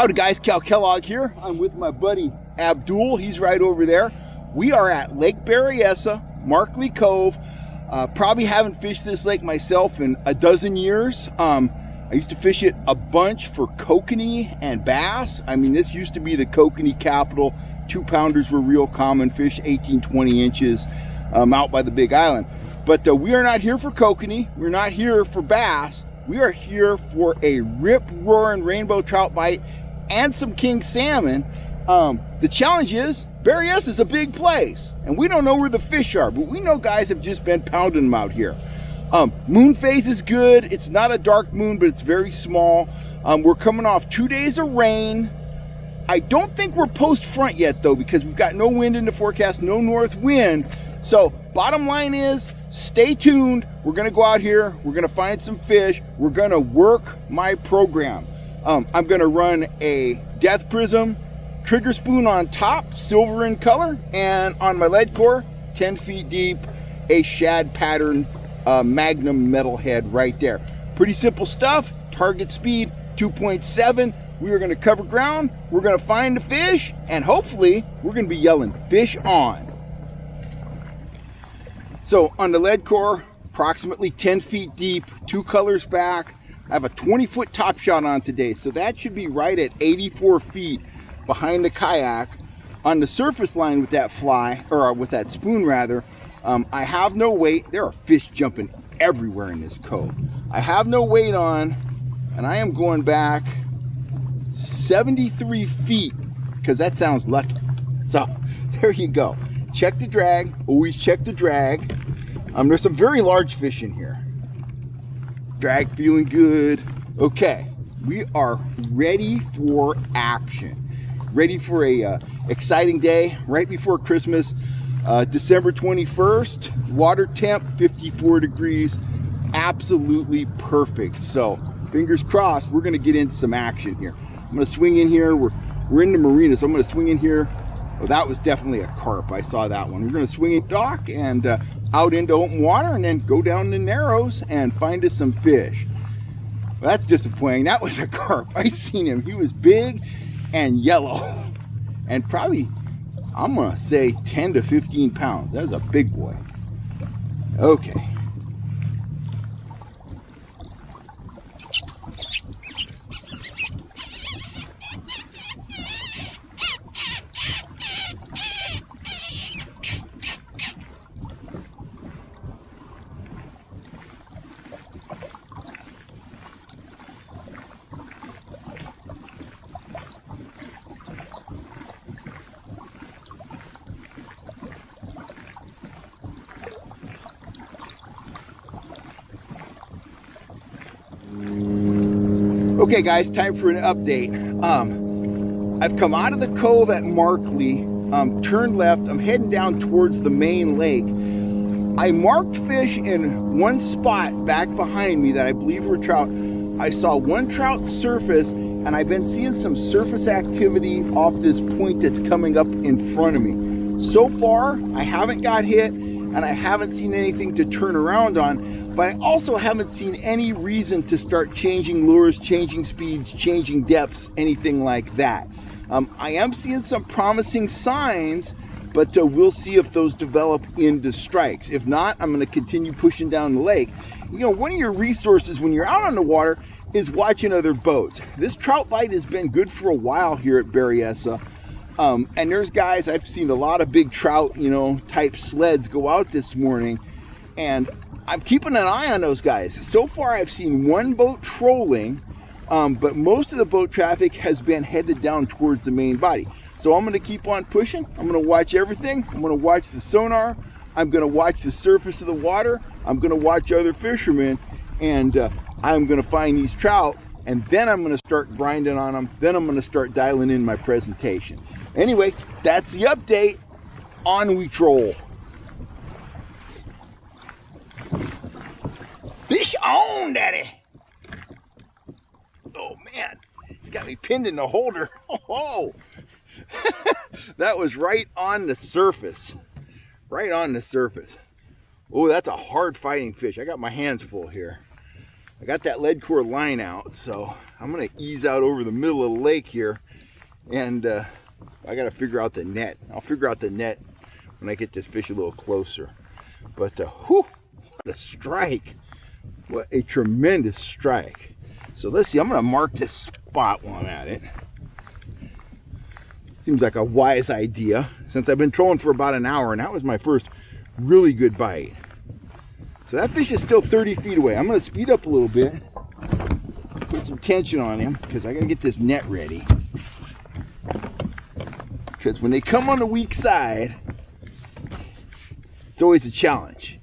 Howdy guys, Cal Kellogg here. I'm with my buddy Abdul. He's right over there. We are at Lake Berryessa, Markley Cove. Probably haven't fished this lake myself in a dozen years. I used to fish it a bunch for kokanee and bass. I mean, this used to be the kokanee capital. 2-pounders were real common fish, 18, 20 inches out by the Big Island. But we are not here for kokanee. We're not here for bass. We are here for a rip-roaring rainbow trout bite and some king salmon. The challenge is, Berryessa is a big place, and we don't know where the fish are, but we know guys have just been pounding them out here. Moon phase is good. It's not a dark moon, but it's very small. We're coming off 2 days of rain. I don't think we're post front yet, though, because we've got no wind in the forecast, no north wind. So bottom line is, stay tuned. We're going to go out here. We're going to find some fish. We're going to work my program. I'm going to run a death prism, trigger spoon on top, silver in color, and on my lead core, 10 feet deep, a shad pattern magnum metal head right there. Pretty simple stuff. Target speed 2.7. We are going to cover ground. We're going to find the fish, and hopefully we're going to be yelling fish on. So on the lead core, approximately 10 feet deep, 2 colors back. I have a 20-foot top shot on today, so that should be right at 84 feet behind the kayak. On the surface line with that fly, or with that spoon rather, I have no weight. There are fish jumping everywhere in this cove. I have no weight on, and I am going back 73 feet, because that sounds lucky. So there you go. Check the drag, always check the drag. There's some very large fish in here. Drag feeling good. Okay, we are ready for action. Ready for a exciting day right before Christmas. December 21st, water temp 54 degrees, absolutely perfect. So fingers crossed, we're gonna get into some action here. I'm gonna swing in here. We're in the marina, so I'm gonna swing in here. Oh, that was definitely a carp. I saw that one. We're gonna swing in dock and out into open water, and then go down the narrows and find us some fish. Well, that's disappointing. That was a carp. I seen him. He was big and yellow, and probably, I'm gonna say 10 to 15 pounds. That was a big boy. Okay. Okay guys, time for an update. I've come out of the cove at Markley, turned left, I'm heading down towards the main lake. I marked fish in one spot back behind me that I believe were trout. I saw one trout surface, and I've been seeing some surface activity off this point that's coming up in front of me. So far, I haven't got hit, and I haven't seen anything to turn around on. But I also haven't seen any reason to start changing lures, changing speeds, changing depths, anything like that. I am seeing some promising signs, but we'll see if those develop into strikes. If not, I'm going to continue pushing down the lake. You know, one of your resources when you're out on the water is watching other boats. This trout bite has been good for a while here at Berryessa. And there's guys, I've seen a lot of big trout, you know, type sleds go out this morning. And I'm keeping an eye on those guys. So far, I've seen one boat trolling, but most of the boat traffic has been headed down towards the main body. So I'm going to keep on pushing. I'm going to watch everything. I'm going to watch the sonar. I'm going to watch the surface of the water. I'm going to watch other fishermen, and I'm going to find these trout, and then I'm going to start grinding on them. Then I'm going to start dialing in my presentation. Anyway, that's the update. On we troll. Fish on, daddy. Oh man, he's got me pinned in the holder. Oh, that was right on the surface. Right on the surface. Oh, that's a hard fighting fish. I got my hands full here. I got that lead core line out, so I'm gonna ease out over the middle of the lake here, and I gotta figure out the net. I'll figure out the net when I get this fish a little closer. But whew, what a strike. What a tremendous strike. So let's see, I'm gonna mark this spot while I'm at it. Seems like a wise idea since I've been trolling for about an hour, and that was my first really good bite. So that fish is still 30 feet away. I'm gonna speed up a little bit, put some tension on him, because I gotta get this net ready. Because when they come on the weak side, it's always a challenge.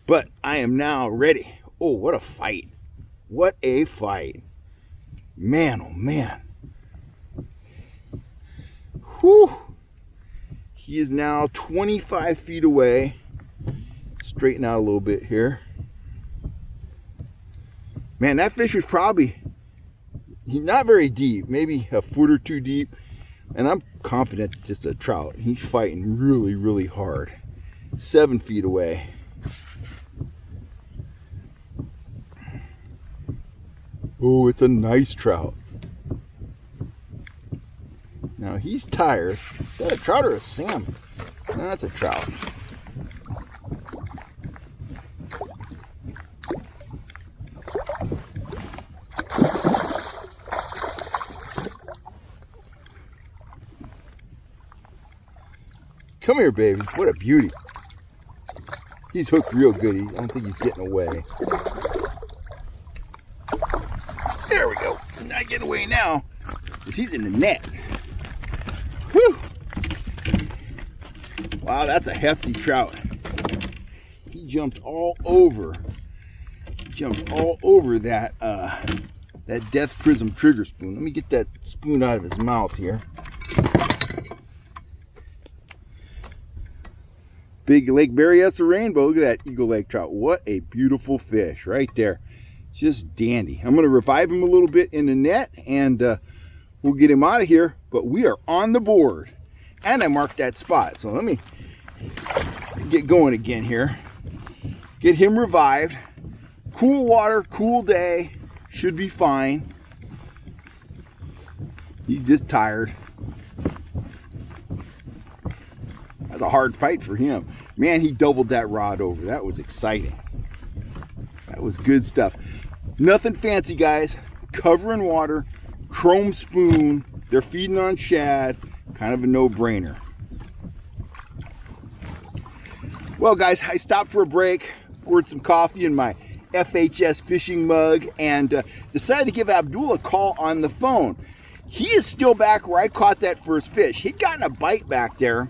But I am now ready. Oh, what a fight. What a fight. Man, oh man. Whew. He is now 25 feet away. Straighten out a little bit here. Man, that fish was probably not very deep, maybe a foot or two deep. And I'm confident it's a trout. He's fighting really, really hard. 7 feet away. Oh, it's a nice trout. Now he's tired. Is that a trout or a salmon? No, that's a trout. Come here, baby. What a beauty. He's hooked real good. I don't think he's getting away. There we go. He's not getting away now, because he's in the net. Whew. Wow, that's a hefty trout. He jumped all over. That that Death Prism trigger spoon. Let me get that spoon out of his mouth here. Big Lake Berryessa rainbow. Look at that eagle leg trout. What a beautiful fish right there. Just dandy. I'm going to revive him a little bit in the net, and we'll get him out of here. But we are on the board, and I marked that spot. So let me get going again here. Get him revived. Cool water, cool day. Should be fine. He's just tired. That's a hard fight for him. Man, he doubled that rod over. That was exciting. That was good stuff. Nothing fancy, guys. Cover in water, chrome spoon. They're feeding on shad. Kind of a no-brainer. Well, guys, I stopped for a break, poured some coffee in my FHS fishing mug, and decided to give Abdul a call on the phone. He is still back where I caught that first fish. He'd gotten a bite back there.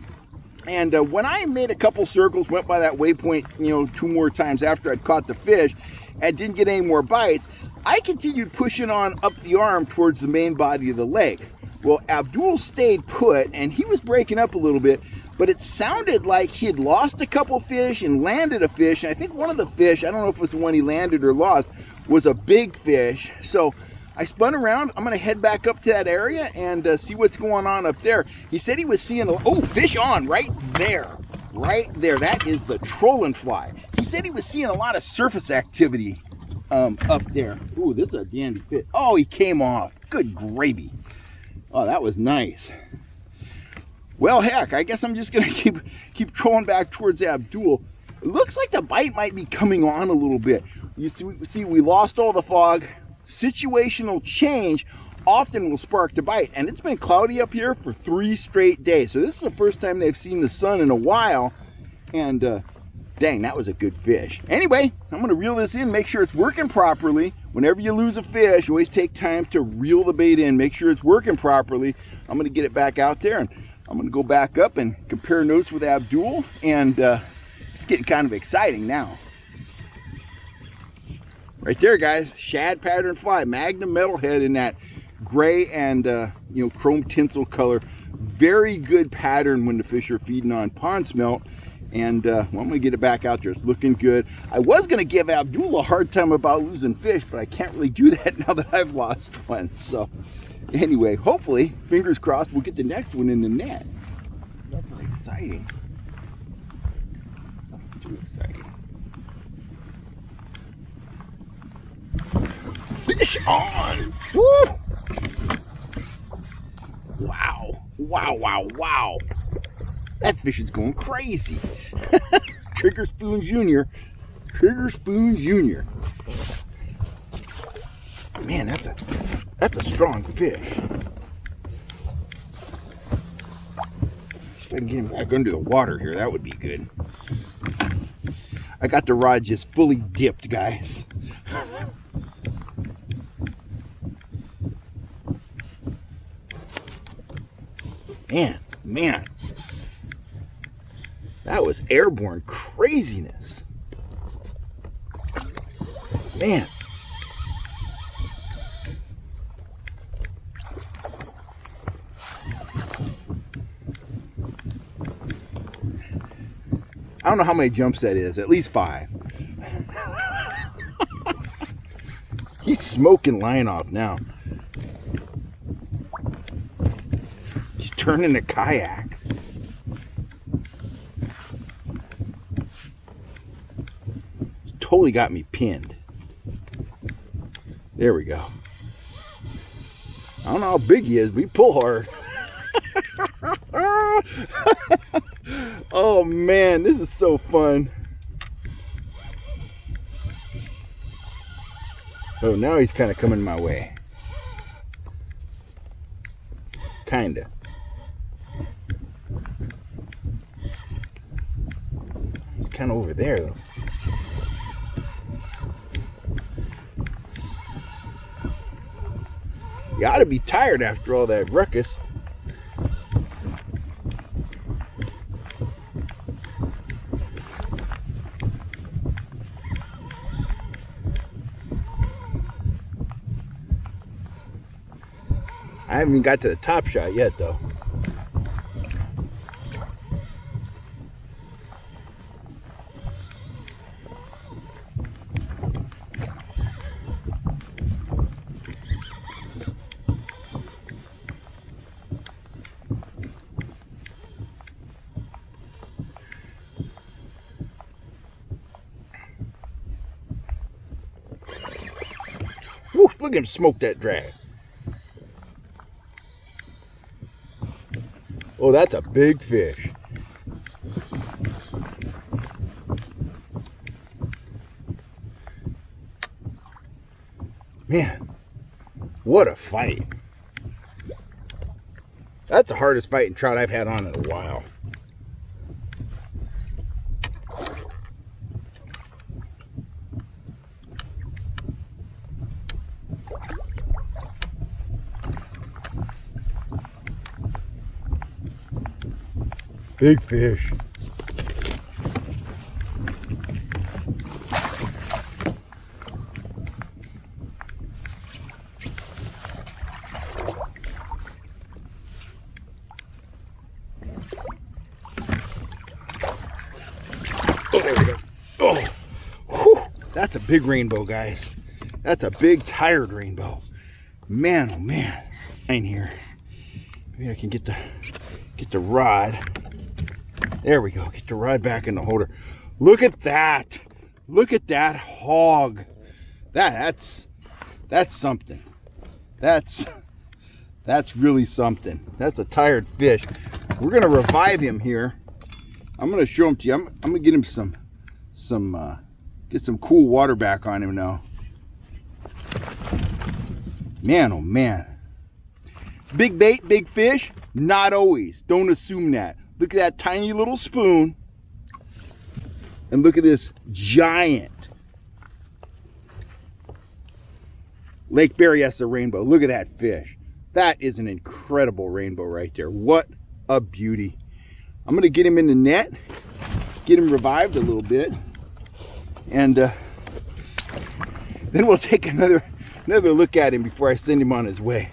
And when I made a couple circles, went by that waypoint, 2 more times after I'd caught the fish and didn't get any more bites, I continued pushing on up the arm towards the main body of the lake. Well, Abdul stayed put, and he was breaking up a little bit, but it sounded like he had lost a couple fish and landed a fish. And I think one of the fish, I don't know if it was the one he landed or lost, was a big fish. So I spun around. I'm going to head back up to that area and see what's going on up there. He said he was seeing fish on right there. Right there. That is the trolling fly. He said he was seeing a lot of surface activity up there. Ooh, this is a dandy fish. Oh, he came off. Good gravy. Oh, that was nice. Well, heck, I guess I'm just going to keep trolling back towards Abdul. It looks like the bite might be coming on a little bit. You see, we lost all the fog. Situational change often will spark the bite, and it's been cloudy up here for 3 straight days. So this is the first time they've seen the sun in a while, and dang, that was a good fish. Anyway, I'm going to reel this in, make sure it's working properly. Whenever you lose a fish, always take time to reel the bait in, make sure it's working properly. I'm going to get it back out there, and I'm going to go back up and compare notes with Abdul, and it's getting kind of exciting now. Right there, guys, shad pattern fly, Magnum metalhead in that gray and chrome tinsel color. Very good pattern when the fish are feeding on pond smelt. And well, I'm going to get it back out there. It's looking good. I was going to give Abdul a hard time about losing fish, but I can't really do that now that I've lost one. So anyway, hopefully, fingers crossed, we'll get the next one in the net. That's exciting. Too exciting. Fish on. Woo! Wow. Wow, wow, wow. That fish is going crazy. Trigger Spoon Jr. Trigger Spoon Jr. Man, that's a strong fish. If I can get him back under the water here, that would be good. I got the rod just fully dipped, guys. Man, that was airborne craziness. Man. I don't know how many jumps that is, at least 5. He's smoking line off now. He's turning the kayak. He's totally got me pinned. There we go. I don't know how big he is, but he pull hard. Oh man, this is so fun. Oh, now he's kind of coming my way. Kinda. He's kind of over there though. You ought to be tired after all that ruckus. I haven't even got to the top shot yet though. Woo, look at him smoke that drag. Oh, that's a big fish. Man, what a fight. That's the hardest fighting trout I've had on in a while. Big fish. Oh, there we go. Oh, whew. That's a big rainbow, guys. That's a big, tired rainbow. Man, oh man. In here. Maybe I can get the rod. There we go. Get the rod back in the holder. Look at that. Look at that hog. That's something. That's really something. That's a tired fish. We're gonna revive him here. I'm gonna show him to you. I'm gonna get him get some cool water back on him now. Man, oh man. Big bait, big fish? Not always. Don't assume that. Look at that tiny little spoon. And look at this giant Lake Berryessa rainbow. Look at that fish. That is an incredible rainbow right there. What a beauty. I'm going to get him in the net, get him revived a little bit, and then we'll take another look at him before I send him on his way.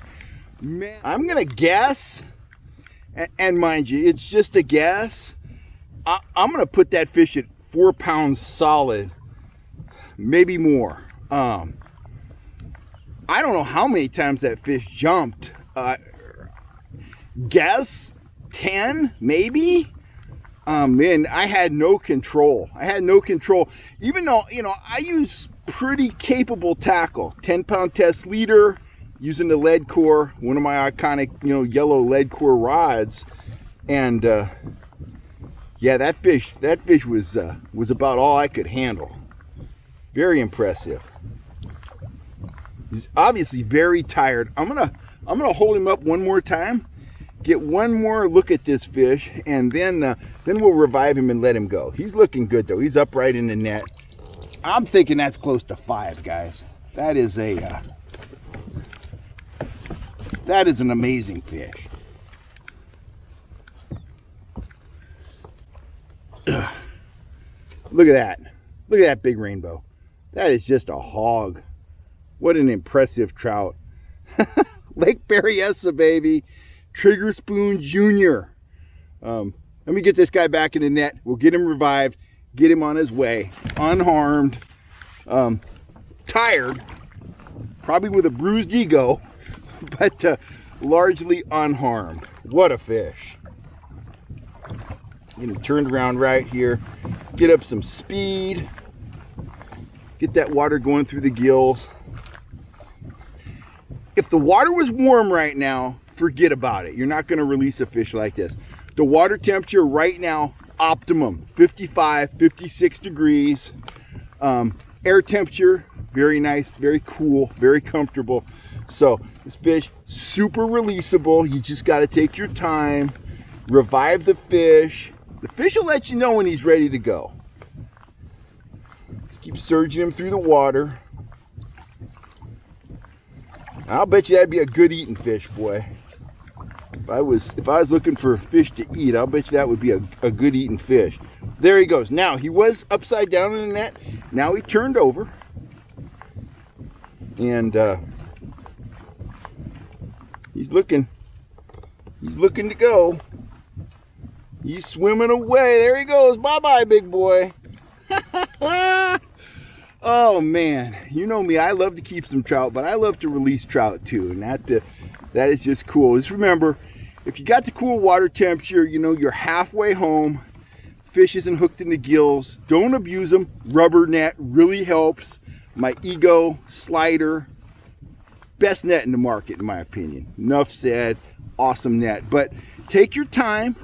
Man, I'm going to guess, and mind you, it's just a guess. I'm going to put that fish at 4 pounds solid, maybe more. I don't know how many times that fish jumped. Guess 10, maybe. Man, I had no control. Even though, I use pretty capable tackle. 10-pound test leader, using the lead core, one of my iconic, yellow lead core rods. And yeah, that fish was about all I could handle. Very impressive. He's obviously very tired. I'm gonna hold him up one more time, get one more look at this fish, and then we'll revive him and let him go. He's looking good though. He's upright in the net. I'm thinking that's close to 5, guys. That is an amazing fish. Look at that. Look at that big rainbow. That is just a hog. What an impressive trout. Lake Berryessa, baby. Trigger Spoon Jr. Let me get this guy back in the net. We'll get him revived. Get him on his way. Unharmed. Tired. Probably with a bruised ego. But largely unharmed. What a fish. Get him turned around right here. Get up some speed. Get that water going through the gills. If the water was warm right now, forget about it. You're not going to release a fish like this. The water temperature right now, optimum, 55, 56 degrees. Air temperature, very nice, very cool, very comfortable. So this fish, super releasable. You just got to take your time, revive the fish. The fish will let you know when he's ready to go. Just keep surging him through the water. I'll bet you that'd be a good eating fish, boy. If I was looking for fish to eat, I'll bet you that would be a good eating fish. There he goes. Now, he was upside down in the net. Now he turned over. And he's looking to go. He's swimming away. There he goes. Bye-bye, big boy. Oh, man. You know me. I love to keep some trout, but I love to release trout, too. And that is just cool. Just remember, if you got the cool water temperature, you're halfway home. Fish isn't hooked in the gills. Don't abuse them. Rubber net really helps. My ego slider. Best net in the market, in my opinion. Enough said. Awesome net. But take your time.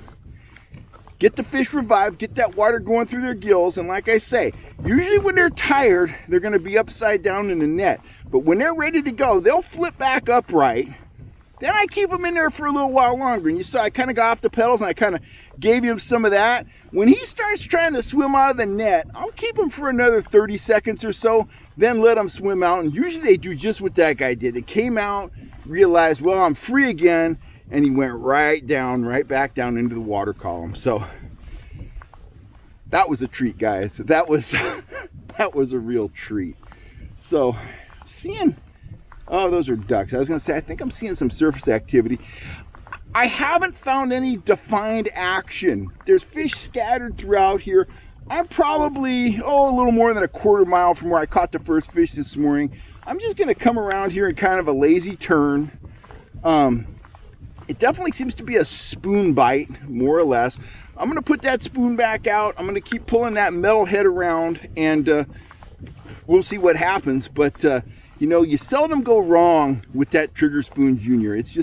Get the fish revived, get that water going through their gills, and like I say, usually when they're tired, they're going to be upside down in the net. But when they're ready to go, they'll flip back upright. Then I keep them in there for a little while longer. And you saw I kind of got off the pedals and I kind of gave him some of that. When he starts trying to swim out of the net, I'll keep him for another 30 seconds or so, then let him swim out. And usually they do just what that guy did. It came out, realized, well, I'm free again. And he went right back down into the water column. So that was a treat, guys. That was a real treat. So seeing, oh, those are ducks. I was gonna say, I think I'm seeing some surface activity. I haven't found any defined action. There's fish scattered throughout here. I'm probably, a little more than a quarter mile from where I caught the first fish this morning. I'm just gonna come around here in kind of a lazy turn. It definitely seems to be a spoon bite, more or less. I'm going to put that spoon back out. I'm going to keep pulling that metal head around, and we'll see what happens. But you seldom go wrong with that Trigger Spoon Jr. It's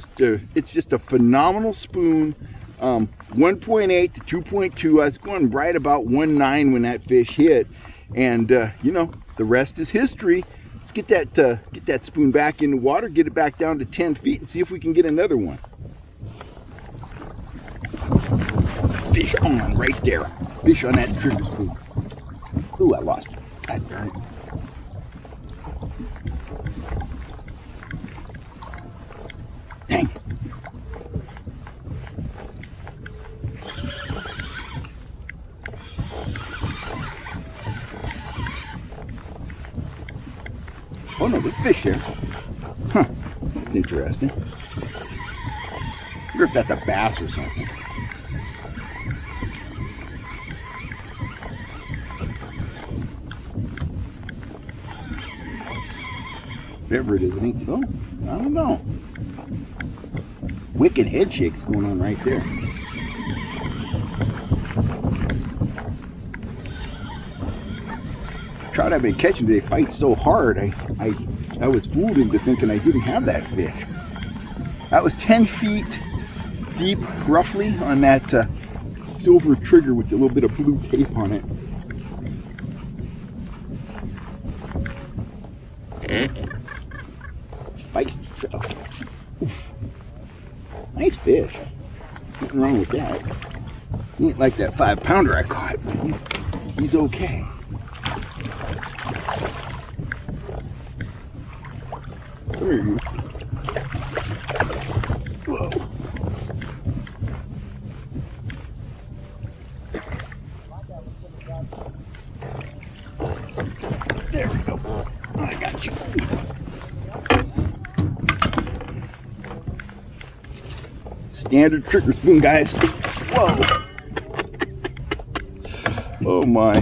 just a phenomenal spoon. 1.8 to 2.2. I was going right about 1.9 when that fish hit, and the rest is history. Let's get that spoon back in the water, get it back down to 10 feet, and see if we can get another one. Fish on right there. Fish on that trigger spoon. Ooh, I lost it. God darn it. Dang. Oh no, there's fish there. Huh. That's interesting. I wonder if that's a bass or something. Whatever it is, it ain't. Oh, I don't know. Wicked head shakes going on right there. trout I've been catching today fight so hard. I was fooled into thinking I didn't have that fish. That was 10 feet deep, roughly, on that silver trigger with a little bit of blue tape on it. Feisty trout. Nice fish. Nothing wrong with that. He ain't like that 5-pounder I caught, but he's okay. Come here, you. Whoa. There we go. I got you. Standard trigger spoon, guys. Whoa. Oh my.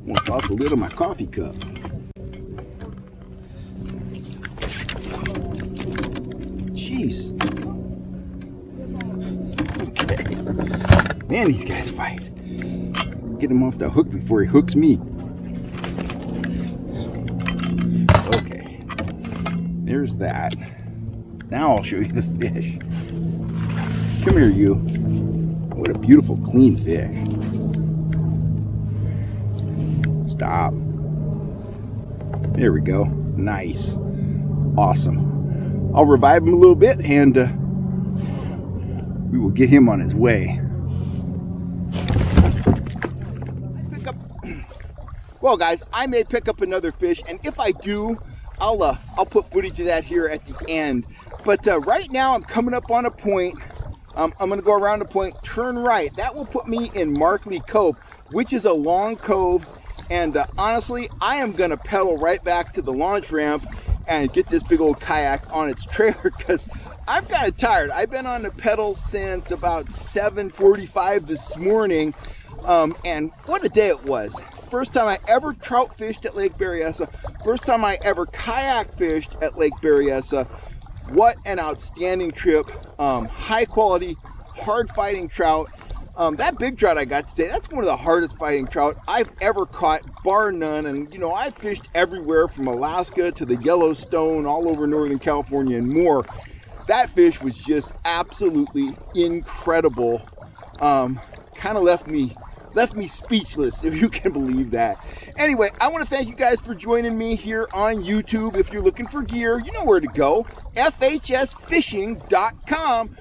Almost off the lid of my coffee cup. Jeez. Okay. Man, these guys fight. Get him off the hook before he hooks me. Okay. There's that. Now I'll show you the fish. Come here, you. What a beautiful, clean fish. Stop. There we go. Nice. Awesome. I'll revive him a little bit and we will get him on his way. Well, guys, I may pick up another fish, and if I do, I'll put footage of that here at the end. But right now I'm coming up on a point. I'm going to go around the point, turn right. That will put me in Markley Cove, which is a long cove. And honestly, I am going to pedal right back to the launch ramp and get this big old kayak on its trailer because I'm kind of tired. I've been on the pedal since about 7:45 this morning. And what a day it was. First time I ever trout fished at Lake Berryessa. First time I ever kayak fished at Lake Berryessa. What an outstanding trip. High quality, hard fighting trout. That big trout I got today, that's one of the hardest fighting trout I've ever caught, bar none. And you know, I fished everywhere from Alaska to the Yellowstone, all over Northern California and more. That fish was just absolutely incredible. Kind of left me speechless, if you can believe that. Anyway, I want to thank you guys for joining me here on YouTube. If you're looking for gear, you know where to go. FHSfishing.com.